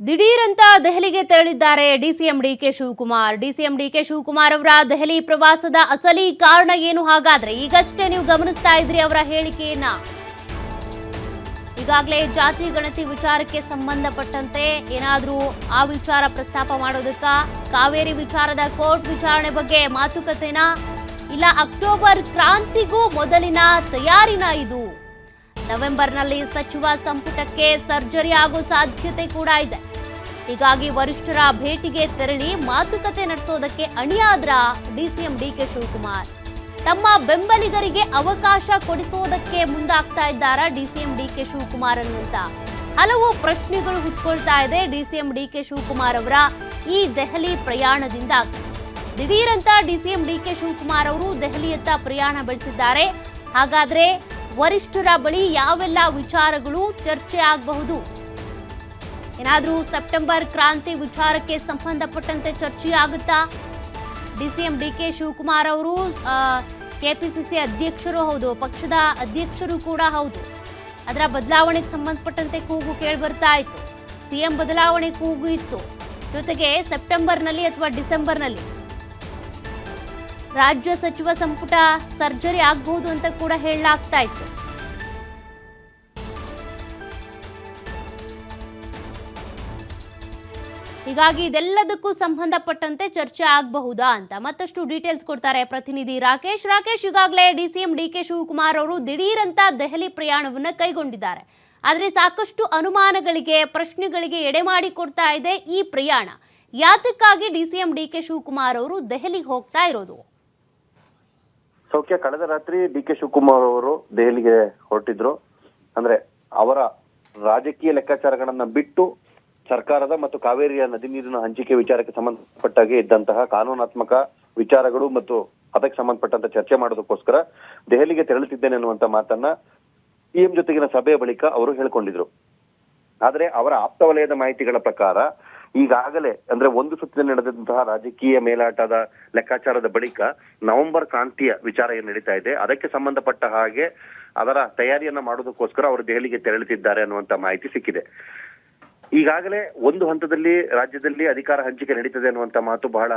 ದಿಢೀರಂತ ದೆಹಲಿಗೆ ತೆರಳಿದ್ದಾರೆ DCM DK Shivakumar. DCM DK Shivakumar ಅವರ ದೆಹಲಿ ಪ್ರವಾಸದ ಅಸಲಿ ಕಾರಣ ಏನು? ಹಾಗಾದ್ರೆ ಈಗಷ್ಟೇ ನೀವು ಗಮನಿಸ್ತಾ ಇದ್ರಿ ಅವರ ಹೇಳಿಕೆಯನ್ನ. ಈಗಾಗಲೇ ಜಾತಿ ಗಣತಿ ವಿಚಾರಕ್ಕೆ ಸಂಬಂಧಪಟ್ಟಂತೆ ಏನಾದರೂ ಆ ವಿಚಾರ ಪ್ರಸ್ತಾಪ ಮಾಡೋದಕ್ಕ, ಕಾವೇರಿ ವಿಚಾರದ ಕೋರ್ಟ್ ವಿಚಾರಣೆ ಬಗ್ಗೆ ಮಾತುಕತೆನ, ಇಲ್ಲ ಅಕ್ಟೋಬರ್ ಕ್ರಾಂತಿಗೂ ಮೊದಲಿನ ತಯಾರಿನ ಇದು? ನವೆಂಬರ್ನಲ್ಲಿ ಸಚಿವ ಸಂಪುಟಕ್ಕೆ ಸರ್ಜರಿ ಆಗೋ ಸಾಧ್ಯತೆ ಕೂಡ ಇದೆ. ಹೀಗಾಗಿ ವರಿಷ್ಠರ ಭೇಟಿಗೆ ತೆರಳಿ ಮಾತುಕತೆ ನಡೆಸೋದಕ್ಕೆ ಅಣಿಯಾದ್ರ ಡಿಸಿಎಂ ಡಿಕೆ ಶಿವಕುಮಾರ್. ತಮ್ಮ ಬೆಂಬಲಿಗರಿಗೆ ಅವಕಾಶ ಕೊಡಿಸೋದಕ್ಕೆ ಮುಂದಾಗ್ತಾ ಇದ್ದಾರಾ ಡಿಸಿಎಂ ಡಿಕೆ ಶಿವಕುಮಾರ್ ಅನ್ನುವಂತ ಹಲವು ಪ್ರಶ್ನೆಗಳು ಹುಟ್ಕೊಳ್ತಾ ಇದೆ. ಡಿಸಿಎಂ ಡಿಕೆ ಶಿವಕುಮಾರ್ ಅವರ ಈ ದೆಹಲಿ ಪ್ರಯಾಣದಿಂದ ದಿಢೀರಂತ ಡಿಸಿಎಂ ಡಿಕೆ ಶಿವಕುಮಾರ್ ಅವರು ದೆಹಲಿಯತ್ತ ಪ್ರಯಾಣ ಬೆಳೆಸಿದ್ದಾರೆ. ಹಾಗಾದ್ರೆ ವರಿಷ್ಠರ ಬಳಿ ಯಾವೆಲ್ಲ ವಿಚಾರಗಳು ಚರ್ಚೆ ಆಗಬಹುದು? ಏನಾದರೂ ಸೆಪ್ಟೆಂಬರ್ ಕ್ರಾಂತಿ ವಿಚಾರಕ್ಕೆ ಸಂಬಂಧಪಟ್ಟಂತೆ ಚರ್ಚೆ ಆಗುತ್ತಾ? ಡಿಸಿಎಂ ಡಿಕೆ ಶಿವಕುಮಾರ್ ಅವರು ಕೆಪಿಸಿಸಿ ಅಧ್ಯಕ್ಷರು ಹೌದು, ಪಕ್ಷದ ಅಧ್ಯಕ್ಷರು ಕೂಡ ಹೌದು. ಅದರ ಬದಲಾವಣೆಗೆ ಸಂಬಂಧಪಟ್ಟಂತೆ ಕೂಗು ಕೇಳಿ ಬರ್ತಾ ಇತ್ತು. ಸಿಎಂ ಬದಲಾವಣೆ ಕೂಗು ಇತ್ತು. ಜೊತೆಗೆ ಸೆಪ್ಟೆಂಬರ್ನಲ್ಲಿ ಅಥವಾ ಡಿಸೆಂಬರ್ನಲ್ಲಿ ರಾಜ್ಯ ಸಚಿವ ಸಂಪುಟ ಸರ್ಜರಿ ಆಗಬಹುದು ಅಂತ ಕೂಡ ಹೇಳಲಾಗ್ತಾ ಇತ್ತು. ಹೀಗಾಗಿ ಇದೆಲ್ಲದಕ್ಕೂ ಸಂಬಂಧಪಟ್ಟಂತೆ ಚರ್ಚೆ ಆಗಬಹುದಾ ಅಂತ ಮತ್ತಷ್ಟು ಡೀಟೇಲ್ಸ್ ಕೊಡ್ತಾರೆ ಪ್ರತಿನಿಧಿ ರಾಕೇಶ್. ಈಗಾಗಲೇ ಡಿಸಿಎಂ ಡಿಕೆ ಶಿವಕುಮಾರ್ ಅವರು ದಿಢೀರಂತ ದೆಹಲಿ ಪ್ರಯಾಣವನ್ನ ಕೈಗೊಂಡಿದ್ದಾರೆ. ಆದರೆ ಸಾಕಷ್ಟು ಅನುಮಾನಗಳಿಗೆ, ಪ್ರಶ್ನೆಗಳಿಗೆ ಎಡೆ ಮಾಡಿ ಕೊಡ್ತಾ ಇದೆ ಈ ಪ್ರಯಾಣ. ಯಾತಕ್ಕಾಗಿ ಡಿಸಿಎಂ ಡಿಕೆ ಶಿವಕುಮಾರ್ ಅವರು ದೆಹಲಿಗೆ ಹೋಗ್ತಾ ಇರೋದು? ಸೌಖ್ಯ, ಕಳೆದ ರಾತ್ರಿ ಡಿಕೆ ಶಿವಕುಮಾರ್ ಅವರು ದೆಹಲಿಗೆ ಹೊರಟಿದ್ರು. ಅಂದ್ರೆ ಅವರ ರಾಜಕೀಯ ಲೆಕ್ಕಾಚಾರಗಳನ್ನ ಬಿಟ್ಟು ಸರ್ಕಾರದ ಮತ್ತು ಕಾವೇರಿಯ ನದಿ ನೀರಿನ ಹಂಚಿಕೆ ವಿಚಾರಕ್ಕೆ ಸಂಬಂಧಪಟ್ಟಾಗೆ ಇದ್ದಂತಹ ಕಾನೂನಾತ್ಮಕ ವಿಚಾರಗಳು ಮತ್ತು ಅದಕ್ಕೆ ಸಂಬಂಧಪಟ್ಟಂತ ಚರ್ಚೆ ಮಾಡೋದಕ್ಕೋಸ್ಕರ ದೆಹಲಿಗೆ ತೆರಳುತ್ತಿದ್ದೇನೆ ಅನ್ನುವಂತ ಮಾತನ್ನ ಸಿಎಂ ಜೊತೆಗಿನ ಸಭೆಯ ಬಳಿಕ ಅವರು ಹೇಳ್ಕೊಂಡಿದ್ರು. ಆದ್ರೆ ಅವರ ಆಪ್ತ ವಲಯದ ಮಾಹಿತಿಗಳ ಪ್ರಕಾರ ಈಗಾಗಲೇ ಅಂದ್ರೆ ಒಂದು ಸುತ್ತಿನಲ್ಲಿ ನಡೆದಂತಹ ರಾಜಕೀಯ ಮೇಲಾಟದ ಲೆಕ್ಕಾಚಾರದ ಬಳಿಕ ನವೆಂಬರ್ ಕ್ರಾಂತಿಯ ವಿಚಾರ ಏನ್ ನಡೀತಾ ಇದೆ ಅದಕ್ಕೆ ಸಂಬಂಧಪಟ್ಟ ಹಾಗೆ ಅದರ ತಯಾರಿಯನ್ನ ಮಾಡೋದಕ್ಕೋಸ್ಕರ ಅವರು ದೆಹಲಿಗೆ ತೆರಳುತ್ತಿದ್ದಾರೆ ಅನ್ನುವಂತ ಮಾಹಿತಿ ಸಿಕ್ಕಿದೆ. ಈಗಾಗಲೇ ಒಂದು ಹಂತದಲ್ಲಿ ರಾಜ್ಯದಲ್ಲಿ ಅಧಿಕಾರ ಹಂಚಿಕೆ ನಡೀತದೆ ಅನ್ನುವಂತ ಮಾತು ಬಹಳ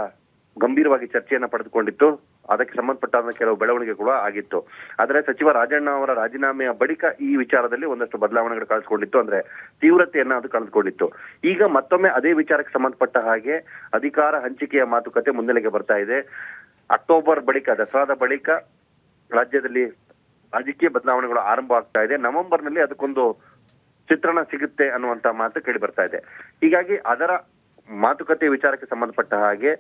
ಗಂಭೀರವಾಗಿ ಚರ್ಚೆಯನ್ನ ಪಡೆದುಕೊಂಡಿತ್ತು. ಅದಕ್ಕೆ ಸಂಬಂಧಪಟ್ಟ ಕೆಲವು ಬೆಳವಣಿಗೆ ಕೂಡ ಆಗಿತ್ತು. ಆದ್ರೆ ಸಚಿವ ರಾಜಣ್ಣ ಅವರ ರಾಜೀನಾಮೆಯ ಬಳಿಕ ಈ ವಿಚಾರದಲ್ಲಿ ಒಂದಷ್ಟು ಬದಲಾವಣೆಗಳು ಕಾಣಿಸ್ಕೊಂಡಿತ್ತು. ಅಂದ್ರೆ ತೀವ್ರತೆಯನ್ನ ಅದು ಕಳೆದುಕೊಂಡಿತ್ತು. ಈಗ ಮತ್ತೊಮ್ಮೆ ಅದೇ ವಿಚಾರಕ್ಕೆ ಸಂಬಂಧಪಟ್ಟ ಹಾಗೆ ಅಧಿಕಾರ ಹಂಚಿಕೆಯ ಮಾತುಕತೆ ಮುನ್ನೆಲೆಗೆ ಬರ್ತಾ ಇದೆ. ಅಕ್ಟೋಬರ್ ಬಳಿಕ, ದಸರಾದ ಬಳಿಕ ರಾಜ್ಯದಲ್ಲಿ ರಾಜಕೀಯ ಬದಲಾವಣೆಗಳು ಆರಂಭ ಆಗ್ತಾ ಇದೆ. ನವೆಂಬರ್ನಲ್ಲಿ ಅದಕ್ಕೊಂದು ಚಿತ್ರಣ ಸಿಗುತ್ತೆ ಅನ್ನುವಂತ ಮಾತು ಕೇಳಿ ಬರ್ತಾ ಇದೆ. ಹೀಗಾಗಿ ಅದರ ಮಾತುಕತೆ ವಿಚಾರಕ್ಕೆ ಸಂಬಂಧಪಟ್ಟ ಹಾಗೆ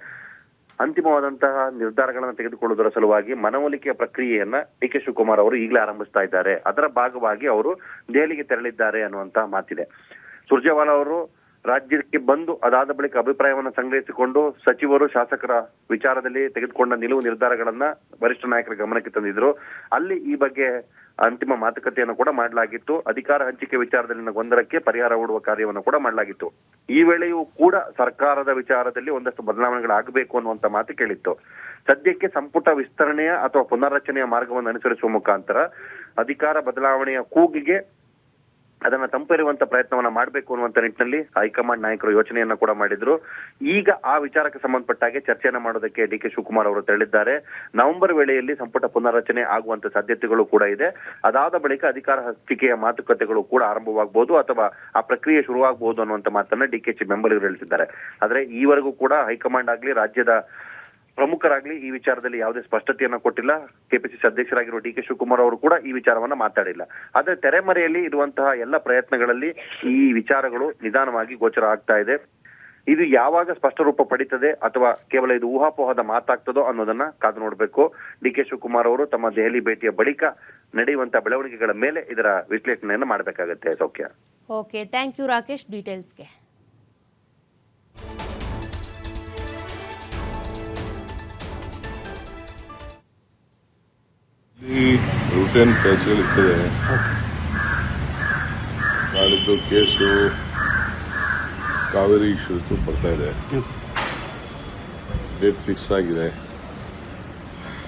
ಅಂತಿಮವಾದಂತಹ ನಿರ್ಧಾರಗಳನ್ನ ತೆಗೆದುಕೊಳ್ಳುವುದರ ಸಲುವಾಗಿ ಮನವೊಲಿಕೆಯ ಪ್ರಕ್ರಿಯೆಯನ್ನ ಡಿಕೆ ಶಿವಕುಮಾರ್ ಅವರು ಈಗಲೇ ಆರಂಭಿಸ್ತಾ ಇದ್ದಾರೆ. ಅದರ ಭಾಗವಾಗಿ ಅವರು ದೆಹಲಿಗೆ ತೆರಳಿದ್ದಾರೆ ಅನ್ನುವಂತ ಮಾತಿದೆ. ಸುರ್ಜೇವಾಲಾ ಅವರು ರಾಜ್ಯಕ್ಕೆ ಬಂದು ಅದಾದ ಬಳಿಕ ಅಭಿಪ್ರಾಯವನ್ನ ಸಂಗ್ರಹಿಸಿಕೊಂಡು ಸಚಿವರು, ಶಾಸಕರ ವಿಚಾರದಲ್ಲಿ ತೆಗೆದುಕೊಂಡ ನಿಲುವು ನಿರ್ಧಾರಗಳನ್ನ ವರಿಷ್ಠ ನಾಯಕರ ಗಮನಕ್ಕೆ ತಂದಿದ್ರು. ಅಲ್ಲಿ ಈ ಬಗ್ಗೆ ಅಂತಿಮ ಮಾತುಕತೆಯನ್ನು ಕೂಡ ಮಾಡಲಾಗಿತ್ತು. ಅಧಿಕಾರ ಹಂಚಿಕೆ ವಿಚಾರದಲ್ಲಿನ ಗೊಂದಲಕ್ಕೆ ಪರಿಹಾರ ಹುಡುವ ಕಾರ್ಯವನ್ನು ಕೂಡ ಮಾಡಲಾಗಿತ್ತು. ಈ ವೇಳೆಯೂ ಕೂಡ ಸರ್ಕಾರದ ವಿಚಾರದಲ್ಲಿ ಒಂದಷ್ಟು ಬದಲಾವಣೆಗಳಾಗಬೇಕು ಅನ್ನುವಂತ ಮಾತು ಕೇಳಿತ್ತು. ಸದ್ಯಕ್ಕೆ ಸಂಪುಟ ವಿಸ್ತರಣೆಯ ಅಥವಾ ಪುನರ್ರಚನೆಯ ಮಾರ್ಗವನ್ನು ಅನುಸರಿಸುವ ಮುಖಾಂತರ ಅಧಿಕಾರ ಬದಲಾವಣೆಯ ಕೂಗಿಗೆ ಅದನ್ನ ತಂಪೆರುವಂತ ಪ್ರಯತ್ನವನ್ನ ಮಾಡಬೇಕು ಅನ್ನುವಂತ ನಿಟ್ಟಿನಲ್ಲಿ ಹೈಕಮಾಂಡ್ ನಾಯಕರು ಯೋಚನೆಯನ್ನ ಕೂಡ ಮಾಡಿದ್ರು. ಈಗ ಆ ವಿಚಾರಕ್ಕೆ ಸಂಬಂಧಪಟ್ಟಾಗೆ ಚರ್ಚೆಯನ್ನ ಮಾಡೋದಕ್ಕೆ ಡಿಕೆ ಶಿವಕುಮಾರ್ ಅವರು ತೆರಳಿದ್ದಾರೆ. ನವೆಂಬರ್ ವೇಳೆಯಲ್ಲಿ ಸಂಪುಟ ಪುನರ್ರಚನೆ ಆಗುವಂತ ಸಾಧ್ಯತೆಗಳು ಕೂಡ ಇದೆ. ಅದಾದ ಬಳಿಕ ಅಧಿಕಾರ ಹಂಚಿಕೆಯ ಮಾತುಕತೆಗಳು ಕೂಡ ಆರಂಭವಾಗಬಹುದು ಅಥವಾ ಆ ಪ್ರಕ್ರಿಯೆ ಶುರುವಾಗಬಹುದು ಅನ್ನುವಂತ ಮಾತನ್ನ ಡಿಕೆಶಿ ಬೆಂಬಲಿಗರು ಹೇಳ್ತಿದ್ದಾರೆ. ಆದ್ರೆ ಈವರೆಗೂ ಕೂಡ ಹೈಕಮಾಂಡ್ ಆಗ್ಲಿ ರಾಜ್ಯದ ಪ್ರಮುಖರಾಗ್ಲಿ ಈ ವಿಚಾರದಲ್ಲಿ ಯಾವುದೇ ಸ್ಪಷ್ಟತೆಯನ್ನ ಕೊಟ್ಟಿಲ್ಲ. ಕೆಪಿಸಿಸಿ ಅಧ್ಯಕ್ಷರಾಗಿರುವ ಡಿಕೆ ಶಿವಕುಮಾರ್ ಅವರು ಕೂಡ ಈ ವಿಚಾರವನ್ನ ಮಾತಾಡಿಲ್ಲ. ಆದ್ರೆ ತೆರೆಮರೆಯಲ್ಲಿ ಇರುವಂತಹ ಎಲ್ಲ ಪ್ರಯತ್ನಗಳಲ್ಲಿ ಈ ವಿಚಾರಗಳು ನಿಧಾನವಾಗಿ ಗೋಚರ ಆಗ್ತಾ ಇದೆ. ಇದು ಯಾವಾಗ ಸ್ಪಷ್ಟ ರೂಪ ಪಡಿತದೆ ಅಥವಾ ಕೇವಲ ಇದು ಊಹಾಪೋಹದ ಮಾತಾಗ್ತದೋ ಅನ್ನೋದನ್ನ ಕಾದು ನೋಡ್ಬೇಕು. ಡಿಕೆ ಶಿವಕುಮಾರ್ ಅವರು ತಮ್ಮ ದೆಹಲಿ ಭೇಟಿಯ ಬಳಿಕ ನಡೆಯುವಂತಹ ಬೆಳವಣಿಗೆಗಳ ಮೇಲೆ ಇದರ ವಿಶ್ಲೇಷಣೆಯನ್ನ ಮಾಡಬೇಕಾಗತ್ತೆ. ಸೌಖ್ಯ. ಓಕೆ, ಥ್ಯಾಂಕ್ ಯು ರಾಕೇಶ್ ಡೀಟೇಲ್ಸ್ಗೆ. ರೂಟೇನ್ ಕೇಸ್ಗಳಿರ್ತದೆ. ನಾಳಿದ್ದು ಕೇಸು ಕಾವೇರಿ ಇಶ್ಯೂಸ್ ಬರ್ತಾ ಇದೆ. ಡೇಟ್ ಫಿಕ್ಸ್ ಆಗಿದೆ.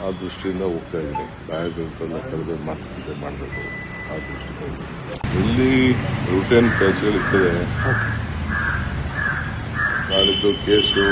ಆ ದೃಷ್ಟಿಯಿಂದ ಹೋಗ್ತಾ ಇದ್ದೀನಿ. ಲಾಯರ್ಗಳನ್ನೆಲ್ಲ ಕರೆದು ಮಾತುಕತೆ ಮಾಡಬೇಕು. ಆ ದೃಷ್ಟಿಯಿಂದ ಇಲ್ಲಿ ರೂಟೇನ್ ಕೇಸ್ಗಳಿರ್ತದೆ. ನಾಳಿದ್ದು ಕೇಸು